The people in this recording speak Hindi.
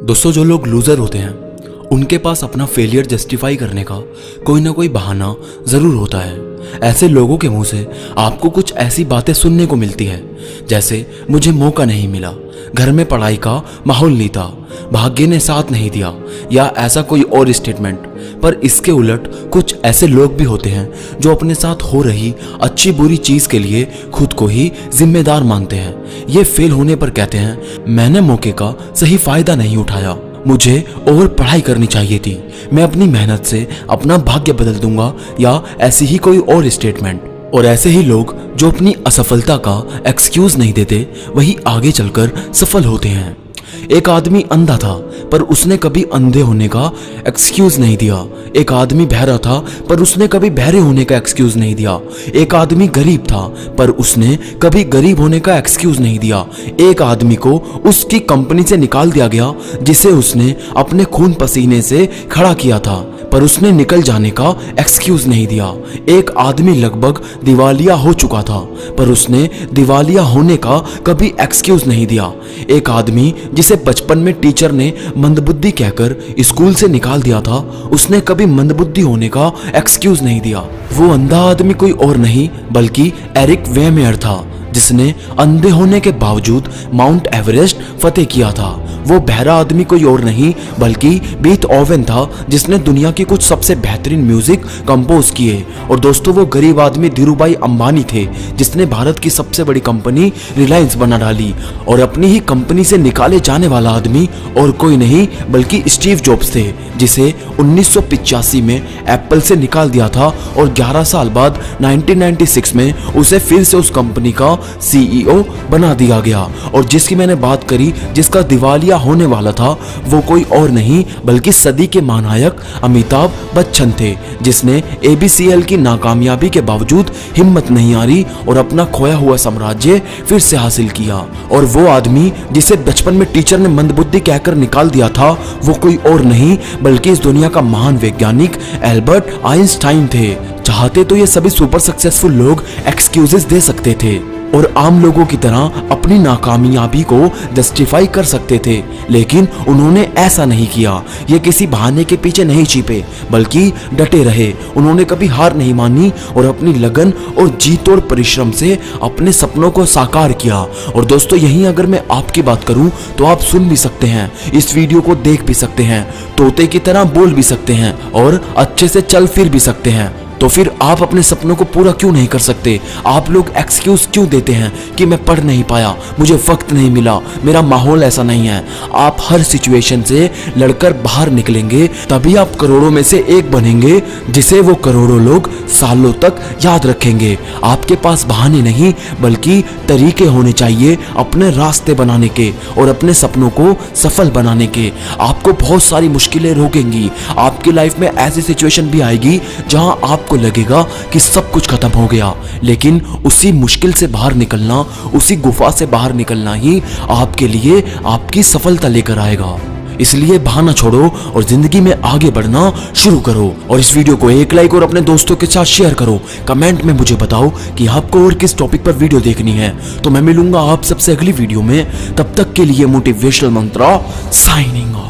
दोस्तों, जो लोग लूजर होते हैं उनके पास अपना फेलियर जस्टिफाई करने का कोई ना कोई बहाना जरूर होता है। ऐसे लोगों के मुंह से आपको कुछ ऐसी बातें सुनने को मिलती है जैसे मुझे मौका नहीं मिला, घर में पढ़ाई का माहौल नहीं था, भाग्य ने साथ नहीं दिया, या ऐसा कोई और स्टेटमेंट। पर इसके उलट कुछ ऐसे लोग भी होते हैं जो अपने साथ हो रही अच्छी बुरी चीज के लिए खुद को ही जिम्मेदार मानते हैं। ये फेल होने पर कहते हैं मैंने मौके का सही फायदा नहीं उठाया, मुझे और पढ़ाई करनी चाहिए थी, मैं अपनी मेहनत से अपना भाग्य बदल दूंगा, या ऐसी ही कोई और स्टेटमेंट। और ऐसे ही लोग जो अपनी असफलता का एक्सक्यूज नहीं देते वही आगे चलकर सफल होते हैं। एक आदमी अंधा था पर उसने कभी अंधे होने का एक्सक्यूज नहीं दिया। एक आदमी बहरा था पर उसने कभी बहरे होने का एक्सक्यूज नहीं दिया। एक आदमी गरीब था पर उसने कभी गरीब होने का एक्सक्यूज नहीं दिया। एक आदमी को उसकी कंपनी से निकाल दिया गया जिसे उसने अपने खून पसीने से खड़ा किया था, पर उसने निकल जाने का एक्सक्यूज नहीं दिया। एक आदमी लगभग दिवालिया हो चुका था पर उसने दिवालिया होने का कभी एक्सक्यूज नहीं दिया। एक आदमी जिसे बचपन में टीचर ने मंदबुद्धि कहकर स्कूल से निकाल दिया था, उसने कभी मंदबुद्धि होने का एक्सक्यूज नहीं दिया। वो अंधा आदमी कोई और नहीं बल्कि एरिक वेमेयर था जिसने अंधे होने के बावजूद माउंट एवरेस्ट फतेह किया था। वो बहरा आदमी कोई और नहीं बल्कि बीथोवन था जिसने दुनिया की कुछ सबसे बेहतरीन म्यूजिक कंपोज किए। और दोस्तों, वो गरीब आदमी धीरूभाई अंबानी थे जिसने भारत की सबसे बड़ी कंपनी रिलायंस बना डाली। और अपनी ही कंपनी से निकाले जाने वाला आदमी और कोई नहीं बल्कि स्टीव जॉब्स थे जिसे 1985 में एप्पल से निकाल दिया था और 11 साल बाद 1996 में उसे फिर से उस कंपनी का CEO बना दिया गया। और जिसकी मैंने बात करी, जिसका दिवालिया होने वाला था, वो कोई और नहीं बल्कि सदी के महानायक अमिताभ बच्चन थे जिसने ABCL की नाकामयाबी के बावजूद हिम्मत नहीं हारी और अपना खोया हुआ साम्राज्य फिर से हासिल किया। और वो आदमी जिसे बचपन में टीचर ने मंदबुद्धि कहकर निकाल दिया था, वो कोई और नहीं बल्कि इस दुनिया का महान वैज्ञानिक एल्बर्ट आइंस्टाइन थे। चाहते तो ये सभी सुपर सक्सेसफुल लोग एक्सक्यूजेस दे सकते थे और आम लोगों की तरह अपनी नाकामयाबी को जस्टिफाई कर सकते थे, लेकिन उन्होंने ऐसा नहीं किया। ये किसी बहाने के पीछे नहीं छिपे बल्कि डटे रहे। उन्होंने कभी हार नहीं मानी और अपनी लगन और जी तोड़ परिश्रम से अपने सपनों को साकार किया। और दोस्तों, यहीं अगर मैं आपकी बात करूं तो आप सुन भी सकते हैं, इस वीडियो को देख भी सकते हैं, तोते की तरह बोल भी सकते हैं और अच्छे से चल फिर भी सकते हैं। तो फिर आप अपने सपनों को पूरा क्यों नहीं कर सकते? आप लोग एक्सक्यूज क्यों देते हैं कि मैं पढ़ नहीं पाया, मुझे वक्त नहीं मिला, मेरा माहौल ऐसा नहीं है? आप हर सिचुएशन से लड़कर बाहर निकलेंगे तभी आप करोड़ों में से एक बनेंगे जिसे वो करोड़ों लोग सालों तक याद रखेंगे। आपके पास बहाने नहीं बल्कि तरीके होने चाहिए अपने रास्ते बनाने के और अपने सपनों को सफल बनाने के। आपको बहुत सारी मुश्किलें रोकेंगी। आपकी लाइफ में ऐसी सिचुएशन भी आएगी जहां आपको लगेगा कि सब कुछ खत्म हो गया, लेकिन उसी मुश्किल से बाहर निकलना, उसी गुफा से बाहर निकलना ही आपके लिए आपकी सफलता लेकर आएगा। इसलिए बहाना छोड़ो और जिंदगी में आगे बढ़ना शुरू करो। और इस वीडियो को एक लाइक और अपने दोस्तों के साथ शेयर करो। कमेंट में मुझे बताओ कि आपको और किस टॉपिक पर वीडियो देखनी है। तो मैं मिलूंगा आप सबसे अगली वीडियो में। तब तक के लिए मोटिवेशनल मंत्रा साइनिंग ऑफ।